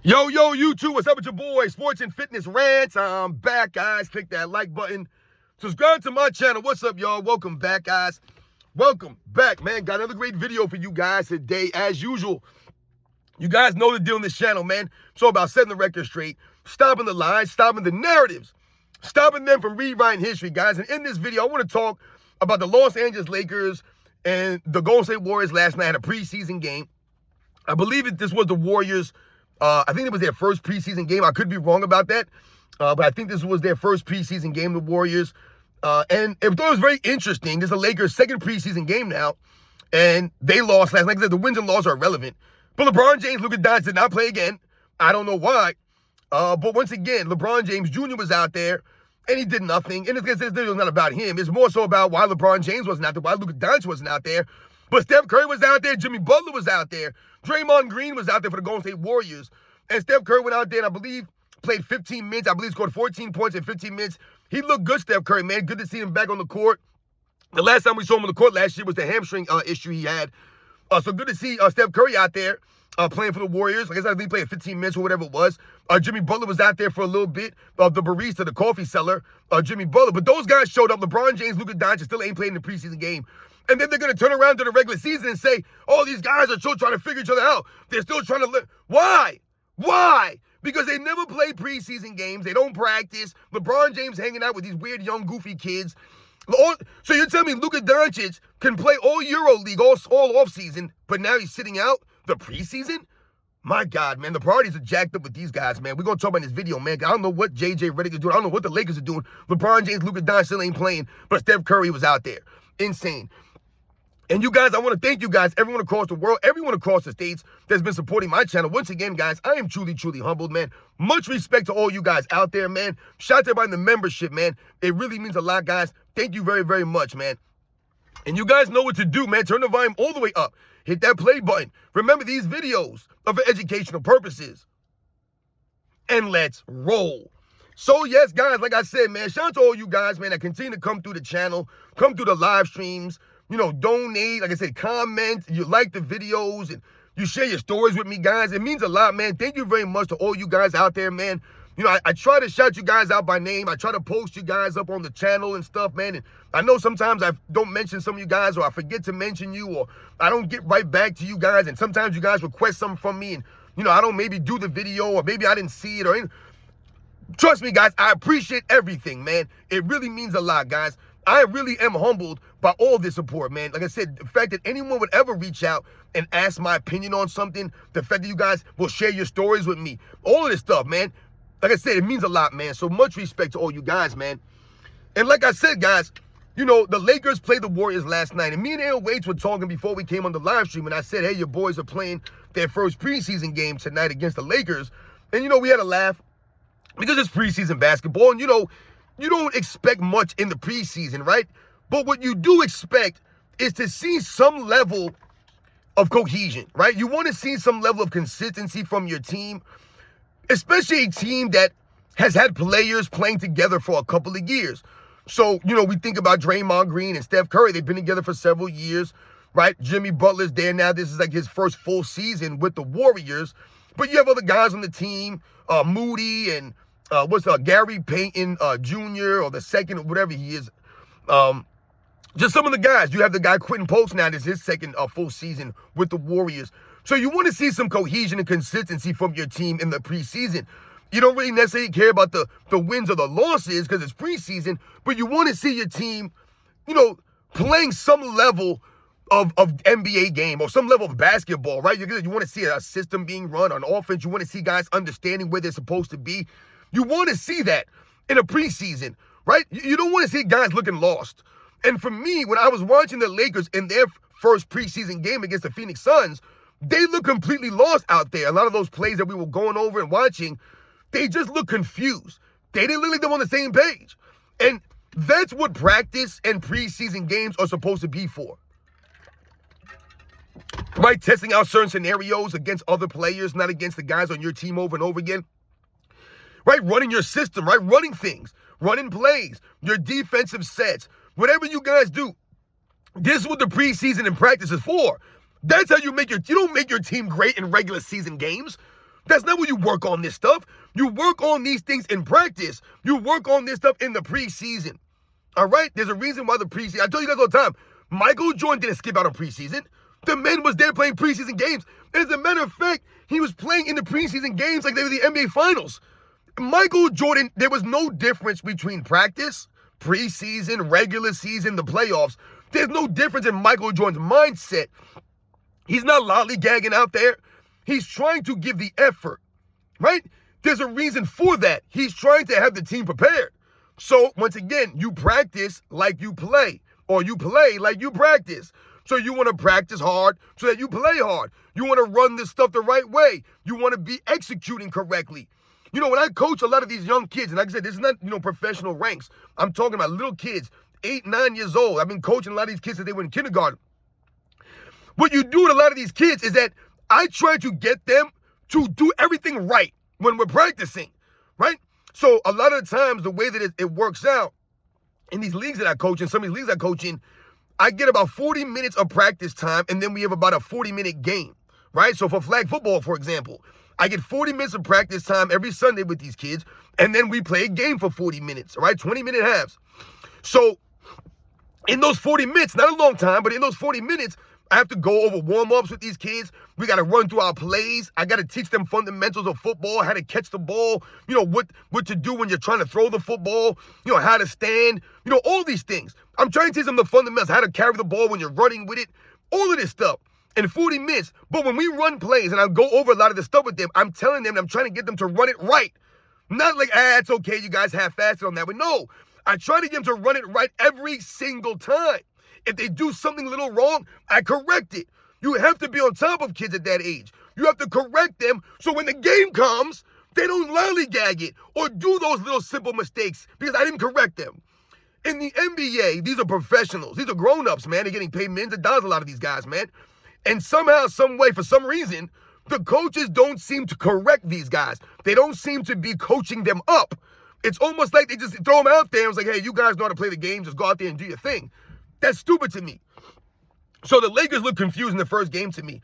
Yo, YouTube, what's up with your boy? Sports and Fitness Rants. I'm back, guys. Click that like button. Subscribe to my channel. What's up, y'all? Welcome back, guys. Welcome back, man. Got another great video for you guys today, as usual. You guys know the deal on this channel, man. It's all about setting the record straight, stopping the lies, stopping the narratives, stopping them from rewriting history, guys. And in this video, I want to talk about the Los Angeles Lakers and the Golden State Warriors last night at a preseason game. I believe this was the Warriors. I think it was their first preseason game. I could be wrong about that. But I think this was their first preseason game, the Warriors. And I thought it was very interesting. This is the Lakers' second preseason game now. And they lost last night. Like I said, the wins and losses are irrelevant. But LeBron James, Luka did not play again. I don't know why. But once again, LeBron James Jr. was out there. And he did nothing. And this video is not about him. It's more so about why LeBron James wasn't out there, why Luka wasn't out there. But Steph Curry was out there. Jimmy Butler was out there. Draymond Green was out there for the Golden State Warriors. And Steph Curry went out there and I believe played 15 minutes. I believe scored 14 points in 15 minutes. He looked good, Steph Curry, man. Good to see him back on the court. The last time we saw him on the court last year was the hamstring issue he had. So good to see Steph Curry out there playing for the Warriors. Like I said, I think he played 15 minutes or whatever it was. Jimmy Butler was out there for a little bit. The barista, the coffee seller, Jimmy Butler. But those guys showed up. LeBron James, Luka still ain't playing in the preseason game. And then they're going to turn around to the regular season and say, oh, these guys are still trying to figure each other out. They're still trying to live. Why? Why? Because they never play preseason games. They don't practice. LeBron James hanging out with these weird, young, goofy kids. So you're telling me Luka Doncic can play all EuroLeague, all offseason, but now he's sitting out the preseason? My God, man, the priorities are jacked up with these guys, man. We're going to talk about this video, man. I don't know what JJ Redick is doing. I don't know what the Lakers are doing. LeBron James, Luka Doncic still ain't playing, but Steph Curry was out there. Insane. And you guys, I want to thank you guys, everyone across the world, everyone across the states that's been supporting my channel. Once again, guys, I am truly, truly humbled, man. Much respect to all you guys out there, man. Shout out to everybody in the membership, man. It really means a lot, guys. Thank you very, very much, man. And you guys know what to do, man. Turn the volume all the way up. Hit that play button. Remember, these videos are for educational purposes. And let's roll. So, yes, guys, like I said, man, shout out to all you guys, man, that continue to come through the channel, come through the live streams, you know, donate, like I said, comment, you like the videos, and you share your stories with me, guys. It means a lot, man. Thank you very much to all you guys out there, man. You know, I try to shout you guys out by name. I try to post you guys up on the channel and stuff, man. And I know sometimes I don't mention some of you guys, or I forget to mention you, or I don't get right back to you guys. And sometimes you guys request something from me, and, you know, I don't maybe do the video, or maybe I didn't see it, or anything. Trust me, guys, I appreciate everything, man. It really means a lot, guys. I really am humbled by all this support, man. Like I said, the fact that anyone would ever reach out and ask my opinion on something, the fact that you guys will share your stories with me, all of this stuff, man. Like I said, it means a lot, man. So much respect to all you guys, man. And like I said, guys, you know, the Lakers played the Warriors last night. And me and Aaron Waits were talking before we came on the live stream. And I said, hey, your boys are playing their first preseason game tonight against the Lakers. And, you know, we had a laugh because it's preseason basketball. And, you know, you don't expect much in the preseason, right? But what you do expect is to see some level of cohesion, right? You want to see some level of consistency from your team, especially a team that has had players playing together for a couple of years. So, you know, we think about Draymond Green and Steph Curry. They've been together for several years, right? Jimmy Butler's there now. This is like his first full season with the Warriors. But you have other guys on the team, Moody and Gary Payton Jr. or the second or whatever he is. Just some of the guys. You have the guy Quentin Post now. This is his second full season with the Warriors. So you want to see some cohesion and consistency from your team in the preseason. You don't really necessarily care about the wins or the losses because it's preseason, but you want to see your team, you know, playing some level of NBA game or some level of basketball, right? You want to see a system being run on offense. You want to see guys understanding where they're supposed to be. You want to see that in a preseason, right? You don't want to see guys looking lost. And for me, when I was watching the Lakers in their first preseason game against the Phoenix Suns, they look completely lost out there. A lot of those plays that we were going over and watching, they just look confused. They didn't look like them on the same page. And that's what practice and preseason games are supposed to be for. Right? Testing out certain scenarios against other players, not against the guys on your team over and over again. Right? Running your system, right? Running things, running plays, your defensive sets, whatever you guys do. This is what the preseason and practice is for. That's how you don't make your team great in regular season games. That's not what you work on this stuff. You work on these things in practice. You work on this stuff in the preseason. All right? There's a reason why the preseason. I tell you guys all the time, Michael Jordan didn't skip out on preseason. The man was there playing preseason games. As a matter of fact, he was playing in the preseason games like they were the NBA Finals. Michael Jordan, there was no difference between practice, preseason, regular season, the playoffs. There's no difference in Michael Jordan's mindset. He's not lollygagging out there. He's trying to give the effort, right? There's a reason for that. He's trying to have the team prepared. So, once again, you practice like you play, or you play like you practice. So you want to practice hard so that you play hard. You want to run this stuff the right way. You want to be executing correctly. You know, when I coach a lot of these young kids, and like I said, this is not, professional ranks. I'm talking about little kids, 8, 9 years old. I've been coaching a lot of these kids since they were in kindergarten. What you do with a lot of these kids is that I try to get them to do everything right when we're practicing, right? So a lot of the times, the way that it works out in these leagues that I coach, in some of these leagues I coach in, I get about 40 minutes of practice time, and then we have about a 40-minute game, right? So for flag football, for example, I get 40 minutes of practice time every Sunday with these kids, and then we play a game for 40 minutes, all right? 20-minute halves. So in those 40 minutes, not a long time, but in those 40 minutes, I have to go over warm-ups with these kids. We got to run through our plays. I got to teach them fundamentals of football, how to catch the ball, what to do when you're trying to throw the football, how to stand, all these things. I'm trying to teach them the fundamentals, how to carry the ball when you're running with it, all of this stuff in 40 minutes. But when we run plays and I go over a lot of this stuff with them, I'm telling them, I'm trying to get them to run it right. Not like, it's okay, you guys half-assed on that. But no, I try to get them to run it right every single time. If they do something a little wrong, I correct it. You have to be on top of kids at that age. You have to correct them so when the game comes, they don't lollygag it or do those little simple mistakes because I didn't correct them. In the NBA, these are professionals. These are grown-ups, man. They're getting paid millions of dollars, a lot of these guys, man. And somehow, some way, for some reason, the coaches don't seem to correct these guys. They don't seem to be coaching them up. It's almost like they just throw them out there and it's like, hey, you guys know how to play the game. Just go out there and do your thing. That's stupid to me. So the Lakers look confused in the first game to me.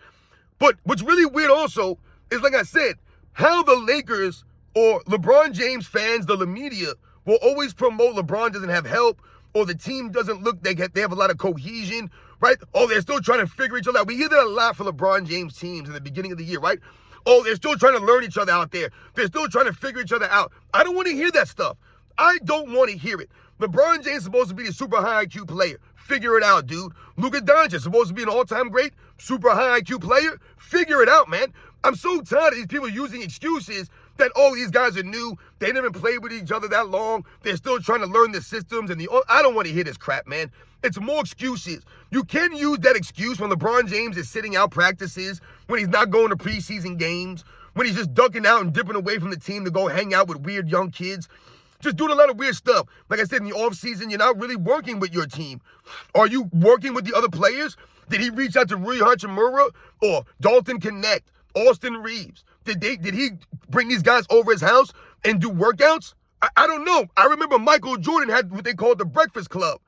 But what's really weird also is, like I said, how the Lakers or LeBron James fans, the media, will always promote LeBron doesn't have help or the team doesn't look, they have a lot of cohesion, right? Oh, they're still trying to figure each other out. We hear that a lot for LeBron James teams in the beginning of the year, right? Oh, they're still trying to learn each other out there. They're still trying to figure each other out. I don't want to hear that stuff. I don't want to hear it. LeBron James is supposed to be the super high IQ player. Figure it out, dude. Luka Doncic supposed to be an all-time great, super high IQ player. Figure it out, man. I'm so tired of these people using excuses that, these guys are new. They never played with each other that long. They're still trying to learn the systems. I don't want to hear this crap, man. It's more excuses. You can use that excuse when LeBron James is sitting out practices, when he's not going to preseason games, when he's just ducking out and dipping away from the team to go hang out with weird young kids. Just doing a lot of weird stuff. Like I said, in the offseason, you're not really working with your team. Are you working with the other players? Did he reach out to Rui Hachimura or Dalton Connect, Austin Reeves? Did he bring these guys over his house and do workouts? I don't know. I remember Michael Jordan had what they called the Breakfast Club.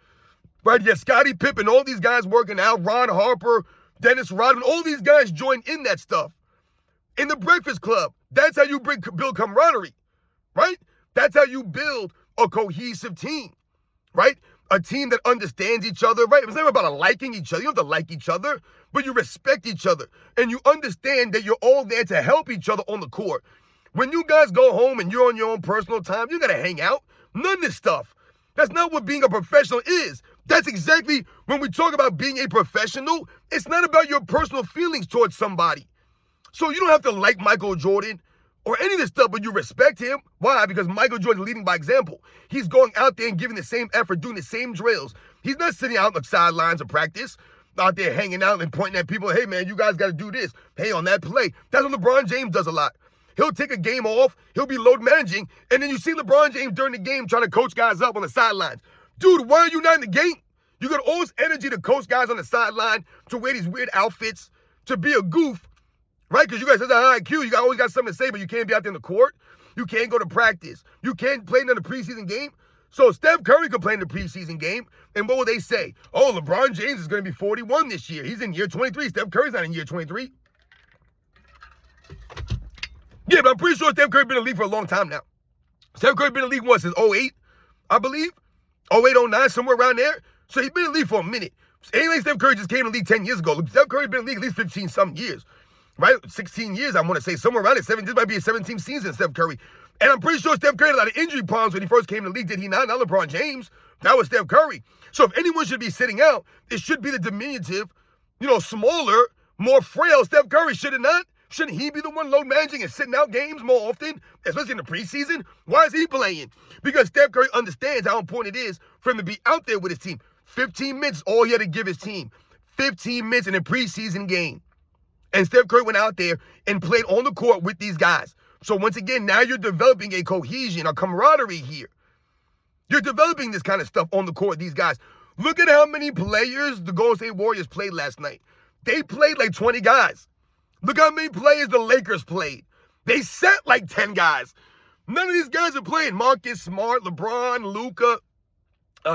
Right? You had Scottie Pippen, all these guys working out, Ron Harper, Dennis Rodman, all these guys joined in that stuff. In the Breakfast Club, that's how you build camaraderie, right? That's how you build a cohesive team, right? A team that understands each other, right? It's never about liking each other. You don't have to like each other, but you respect each other. And you understand that you're all there to help each other on the court. When you guys go home and you're on your own personal time, you got to hang out. None of this stuff. That's not what being a professional is. That's exactly when we talk about being a professional, it's not about your personal feelings towards somebody. So you don't have to like Michael Jordan or any of this stuff, but you respect him. Why? Because Michael Jordan's leading by example. He's going out there and giving the same effort, doing the same drills. He's not sitting out on the sidelines of practice, out there hanging out and pointing at people, hey, man, you guys got to do this. Hey, on that play. That's what LeBron James does a lot. He'll take a game off. He'll be load managing. And then you see LeBron James during the game trying to coach guys up on the sidelines. Dude, why are you not in the game? You got all this energy to coach guys on the sideline, to wear these weird outfits, to be a goof, right? Because you guys have that high IQ. You always got something to say, but you can't be out there in the court. You can't go to practice. You can't play in the preseason game. So Steph Curry could play in the preseason game. And what will they say? Oh, LeBron James is going to be 41 this year. He's in year 23. Steph Curry's not in year 23. Yeah, but I'm pretty sure Steph Curry been in the league for a long time now. Steph Curry been in the league once since 08, I believe. 08, 09, somewhere around there. So he's been in the league for a minute. It ain't like Steph Curry just came in the league 10 years ago. Steph Curry been in the league at least 15-something years, right? 16 years, I want to say, somewhere around it. This might be his 17th season, Steph Curry. And I'm pretty sure Steph Curry had a lot of injury problems when he first came in the league, did he not? Not LeBron James. That was Steph Curry. So if anyone should be sitting out, it should be the diminutive, smaller, more frail Steph Curry, should it not? Shouldn't he be the one load managing and sitting out games more often, especially in the preseason? Why is he playing? Because Steph Curry understands how important it is for him to be out there with his team. 15 minutes, all he had to give his team. 15 minutes in a preseason game. And Steph Curry went out there and played on the court with these guys. So once again, now you're developing a cohesion, a camaraderie here. You're developing this kind of stuff on the court with these guys. Look at how many players the Golden State Warriors played last night. They played like 20 guys. Look how many players the Lakers played. They sat like 10 guys. None of these guys are playing. Marcus Smart, LeBron, Luka.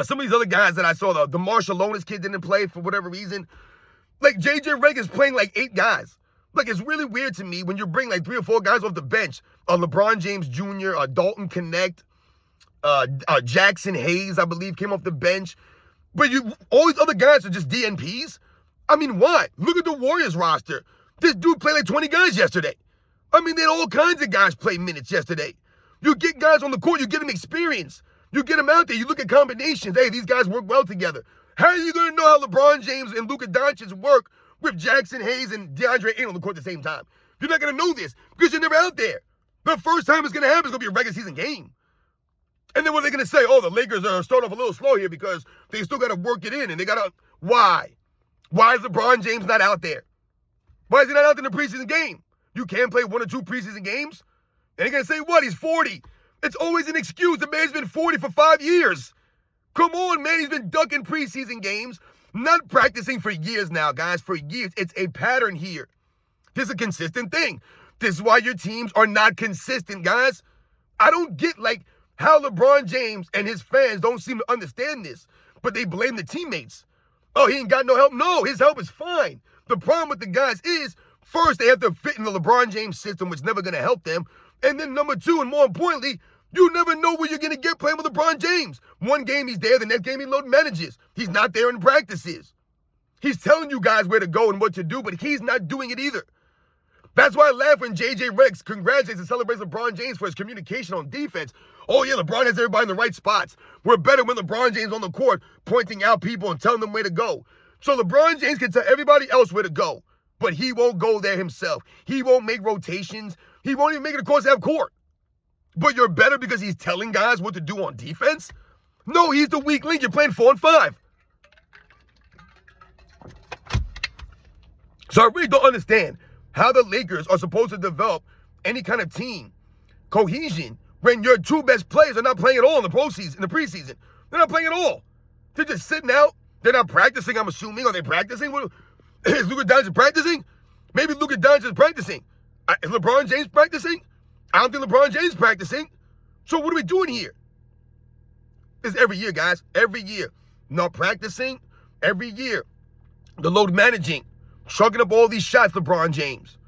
Some of these other guys that I saw, the Marshallonis kid didn't play for whatever reason. Like, J.J. Redick is playing like 8 guys. Like, it's really weird to me when you bring like 3 or 4 guys off the bench. LeBron James Jr., Dalton Connect, Jackson Hayes, I believe, came off the bench. But all these other guys are just DNPs? I mean, what? Look at the Warriors roster. This dude played like 20 guys yesterday. I mean, they had all kinds of guys play minutes yesterday. You get guys on the court, you get them experience. You get them out there, you look at combinations. Hey, these guys work well together. How are you going to know how LeBron James and Luka Doncic work with Jackson Hayes and DeAndre Ayton on the court at the same time? You're not going to know this because you're never out there. The first time it's going to happen is going to be a regular season game. And then what are they going to say? Oh, the Lakers are starting off a little slow here because they still got to work it in. And they got to... Why? Why is LeBron James not out there? Why is he not out there in the preseason game? You can't play 1 or 2 preseason games? And they're going to say, what? He's 40. It's always an excuse. The man's been 40 for 5 years. Come on, man. He's been ducking preseason games, not practicing for years now, guys. For years. It's a pattern here. This is a consistent thing. This is why your teams are not consistent, guys. I don't get, like, how LeBron James and his fans don't seem to understand this, but they blame the teammates. Oh, he ain't got no help. No, his help is fine. The problem with the guys is, first, they have to fit in the LeBron James system, which is never going to help them. And then number 2, and more importantly, you never know where you're going to get playing with LeBron James. One game he's there, the next game he load manages. He's not there in practices. He's telling you guys where to go and what to do, but he's not doing it either. That's why I laugh when J.J. Redick congratulates and celebrates LeBron James for his communication on defense. Oh, yeah, LeBron has everybody in the right spots. We're better when LeBron James on the court pointing out people and telling them where to go. So LeBron James can tell everybody else where to go, but he won't go there himself. He won't make rotations. He won't even make it across half court. But you're better because he's telling guys what to do on defense? No, he's the weak link. You're playing 4 and 5. So I really don't understand how the Lakers are supposed to develop any kind of team cohesion when your 2 best players are not playing at all in the preseason. They're not playing at all. They're just sitting out. They're not practicing, I'm assuming. Are they practicing? Is Luka Doncic practicing? Maybe Luka Doncic is practicing. Is LeBron James practicing? I don't think LeBron James is practicing. So what are we doing here? It's every year, guys. Every year. Not practicing. Every year. The load managing. Chucking up all these shots, LeBron James.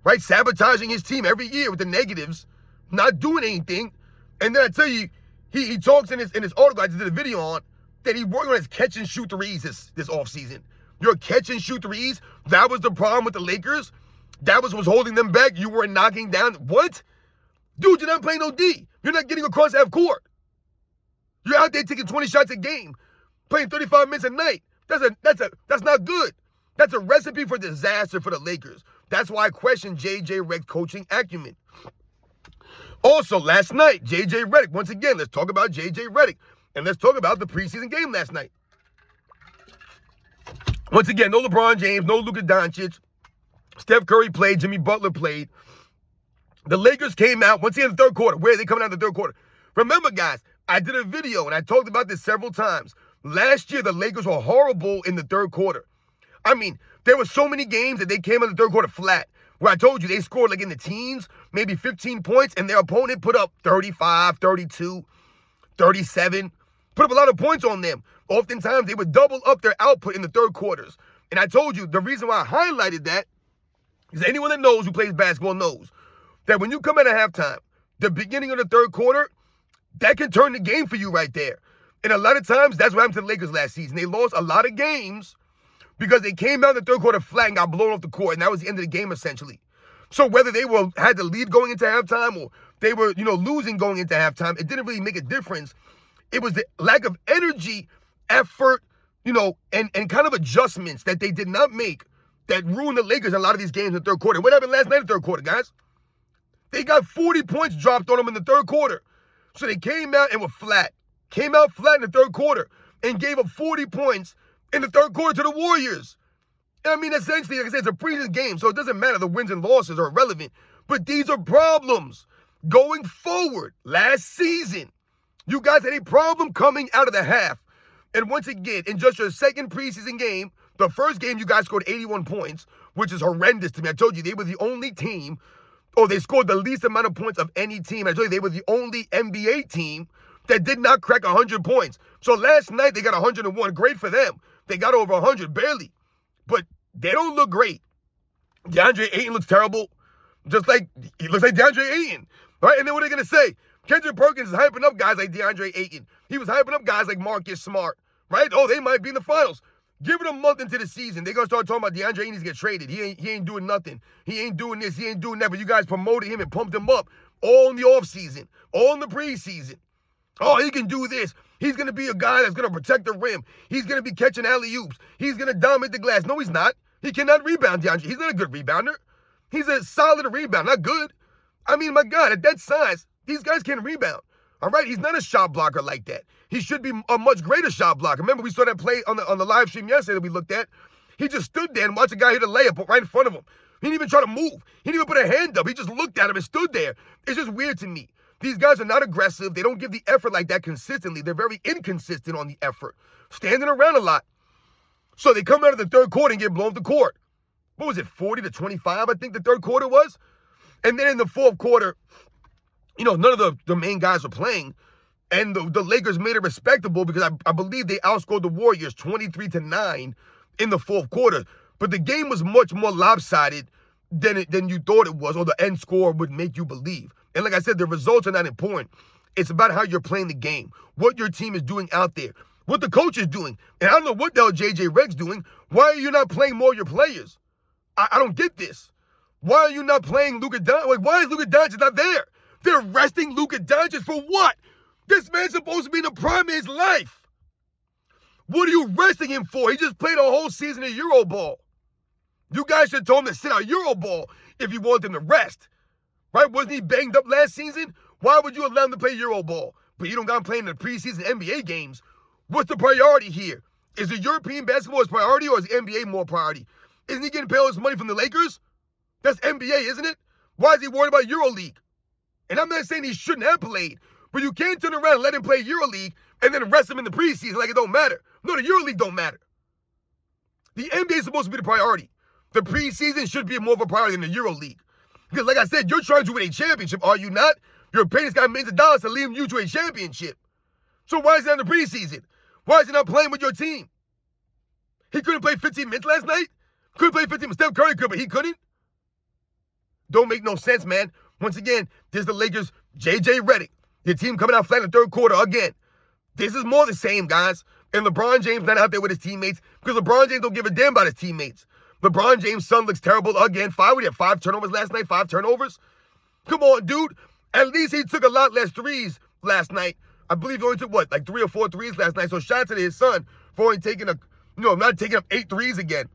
Right? Sabotaging his team every year with the negatives. Not doing anything. And then I tell you, he talks in his article I just did a video on that he worked on his catch and shoot threes this offseason. Your catch and shoot threes, that was the problem with the Lakers. That was holding them back. You weren't knocking down. What? Dude, you're not playing no D. You're not getting across half court. You're out there taking 20 shots a game, playing 35 minutes a night. That's not good. That's a recipe for disaster for the Lakers. That's why I question J.J. Redick's coaching acumen. Also, last night, J.J. Redick, once again, let's talk about J.J. Redick. And let's talk about the preseason game last night. Once again, no LeBron James, no Luka Doncic. Steph Curry played, Jimmy Butler played. The Lakers came out, once again in the third quarter. Where are they coming out in the third quarter? Remember, guys, I did a video, and I talked about this several times. Last year, the Lakers were horrible in the third quarter. I mean, there were so many games that they came in the third quarter flat, where I told you they scored like in the teens, maybe 15 points, and their opponent put up 35, 32, 37, put up a lot of points on them. Oftentimes, they would double up their output in the third quarters. And I told you, the reason why I highlighted that is anyone that knows who plays basketball knows that when you come out of halftime, the beginning of the third quarter, that can turn the game for you right there. And a lot of times, that's what happened to the Lakers last season. They lost a lot of games because they came out in the third quarter flat and got blown off the court, and that was the end of the game, essentially. So whether they had the lead going into halftime or they were, losing going into halftime, it didn't really make a difference. It was the lack of energy, effort, and kind of adjustments that they did not make that ruined the Lakers in a lot of these games in the third quarter. What happened last night in the third quarter, guys? They got 40 points dropped on them in the third quarter. So they came out and were flat. Came out flat in the third quarter and gave up 40 points in the third quarter to the Warriors. I mean, essentially, like I said, it's a preseason game, so it doesn't matter. The wins and losses are irrelevant. But these are problems going forward. Last season, you guys had a problem coming out of the half. And once again, in just your second preseason game, the first game you guys scored 81 points, which is horrendous to me. I told you they were the only team, or they scored the least amount of points of any team. I told you they were the only NBA team that did not crack 100 points. So last night they got 101. Great for them. They got over 100, barely. But they don't look great. DeAndre Ayton looks terrible. He looks like DeAndre Ayton. Right? And then what are they going to say? Kendrick Perkins is hyping up guys like DeAndre Ayton. He was hyping up guys like Marcus Smart. Right? Oh, they might be in the finals. Give it a month into the season. They're going to start talking about DeAndre Ayton needs to get traded. He ain't doing nothing. He ain't doing this. He ain't doing that. But you guys promoted him and pumped him up all in the offseason, all in the preseason. Oh, he can do this. He's going to be a guy that's going to protect the rim. He's going to be catching alley-oops. He's going to dominate the glass. No, he's not. He cannot rebound, DeAndre. He's not a good rebounder. He's a solid rebound, not good. I mean, my God, at that size, these guys can rebound. All right? He's not a shot blocker like that. He should be a much greater shot blocker. Remember, we saw that play on the live stream yesterday that we looked at. He just stood there and watched a guy hit a layup right in front of him. He didn't even try to move. He didn't even put a hand up. He just looked at him and stood there. It's just weird to me. These guys are not aggressive. They don't give the effort like that consistently. They're very inconsistent on the effort, standing around a lot. So they come out of the third quarter and get blown off the court. What was it, 40-25, I think the third quarter was? And then in the fourth quarter, none of the main guys were playing. And the Lakers made it respectable because I believe they outscored the Warriors 23-9 in the fourth quarter. But the game was much more lopsided than you thought it was, or the end score would make you believe. And like I said, the results are not important. It's about how you're playing the game, what your team is doing out there, what the coach is doing. And I don't know what the hell J.J. Redick's doing. Why are you not playing more of your players? I don't get this. Why are you not playing Luka Doncic? Why is Luka Doncic not there? They're resting Luka Doncic for what? This man's supposed to be in the prime of his life. What are you resting him for? He just played a whole season of Euro ball. You guys should have told him to sit out Euro ball if you want him to rest. Right? Wasn't he banged up last season? Why would you allow him to play Euro ball? But you don't got him playing in the preseason NBA games. What's the priority here? Is it European basketball his priority, or is the NBA more priority? Isn't he getting paid all his money from the Lakers? That's NBA, isn't it? Why is he worried about EuroLeague? And I'm not saying he shouldn't have played, but you can't turn around and let him play EuroLeague and then rest him in the preseason like it don't matter. No, the EuroLeague don't matter. The NBA is supposed to be the priority. The preseason should be more of a priority than the EuroLeague. Because like I said, you're trying to win a championship, are you not? You're paying this guy millions of dollars to lead you to a championship. So why is he on the preseason? Why is he not playing with your team? He couldn't play 15 minutes last night? Couldn't play 15 minutes. Steph Curry could, but he couldn't? Don't make no sense, man. Once again, this is the Lakers, J.J. Redick. Your team coming out flat in the third quarter again. This is more the same, guys. And LeBron James not out there with his teammates because LeBron James don't give a damn about his teammates. LeBron James' son looks terrible again. We had 5 turnovers last night, 5 turnovers. Come on, dude. At least he took a lot less threes last night. I believe he only took, like 3 or 4 threes last night. So shout out to his son for only taking not taking up 8 threes again.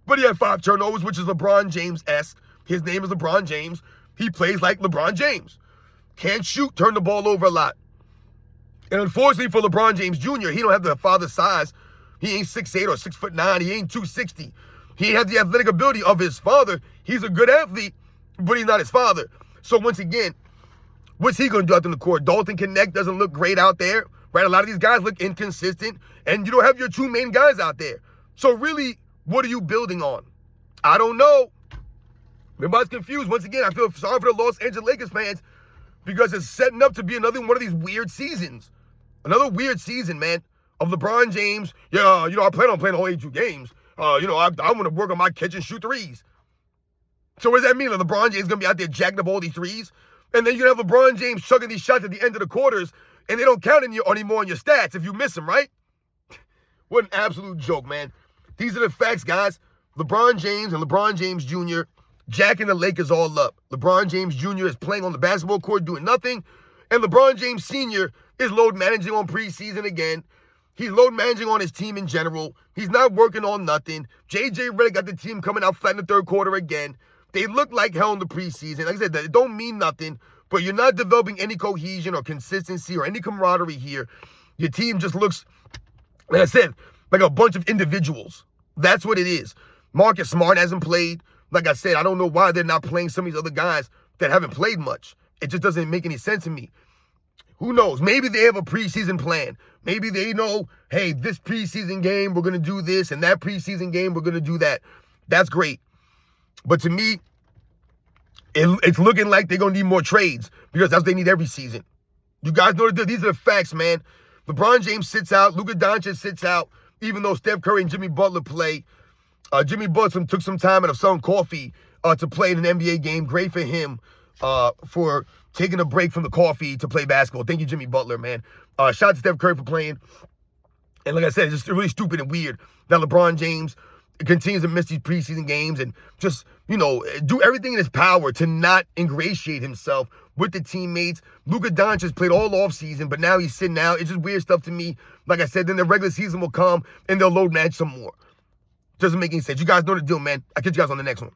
But he had 5 turnovers, which is LeBron James-esque. His name is LeBron James. He plays like LeBron James. Can't shoot, turn the ball over a lot. And unfortunately for LeBron James Jr., he don't have the father size. He ain't 6'8" or 6'9". He ain't 260. He has the athletic ability of his father. He's a good athlete, but he's not his father. So once again, what's he going to do out in the court? Dalton Connect doesn't look great out there, right? A lot of these guys look inconsistent, and you don't have your 2 main guys out there. So really, what are you building on? I don't know. Everybody's confused. Once again, I feel sorry for the Los Angeles Lakers fans because it's setting up to be another one of these weird seasons. Another weird season, man, of LeBron James. Yeah, I plan on playing all 82 games. I want to work on my catch and shoot threes. So what does that mean? Like LeBron James is going to be out there jacking up all these threes? And then you have LeBron James chugging these shots at the end of the quarters, and they don't count anymore on your stats if you miss them, right? What an absolute joke, man. These are the facts, guys. LeBron James and LeBron James Jr. jacking the Lakers all up. LeBron James Jr. is playing on the basketball court doing nothing. And LeBron James Sr. is load managing on preseason again. He's load managing on his team in general. He's not working on nothing. J.J. Redick got the team coming out flat in the third quarter again. They look like hell in the preseason. Like I said, it don't mean nothing, but you're not developing any cohesion or consistency or any camaraderie here. Your team just looks, like I said, like a bunch of individuals. That's what it is. Marcus Smart hasn't played. Like I said, I don't know why they're not playing some of these other guys that haven't played much. It just doesn't make any sense to me. Who knows? Maybe they have a preseason plan. Maybe they know, hey, this preseason game, we're going to do this, and that preseason game, we're going to do that. That's great. But to me, it's looking like they're going to need more trades because that's what they need every season. You guys know these are the facts, man. LeBron James sits out. Luka Doncic sits out, even though Steph Curry and Jimmy Butler play. Jimmy Butler took some time out of some coffee to play in an NBA game. Great for him for taking a break from the coffee to play basketball. Thank you, Jimmy Butler, man. Shout out to Steph Curry for playing. And like I said, it's just really stupid and weird that LeBron James continues to miss these preseason games and just, do everything in his power to not ingratiate himself with the teammates. Luka Doncic played all offseason, but now he's sitting out. It's just weird stuff to me. Like I said, then the regular season will come and they'll load match some more. Doesn't make any sense. You guys know the deal, man. I'll catch you guys on the next one.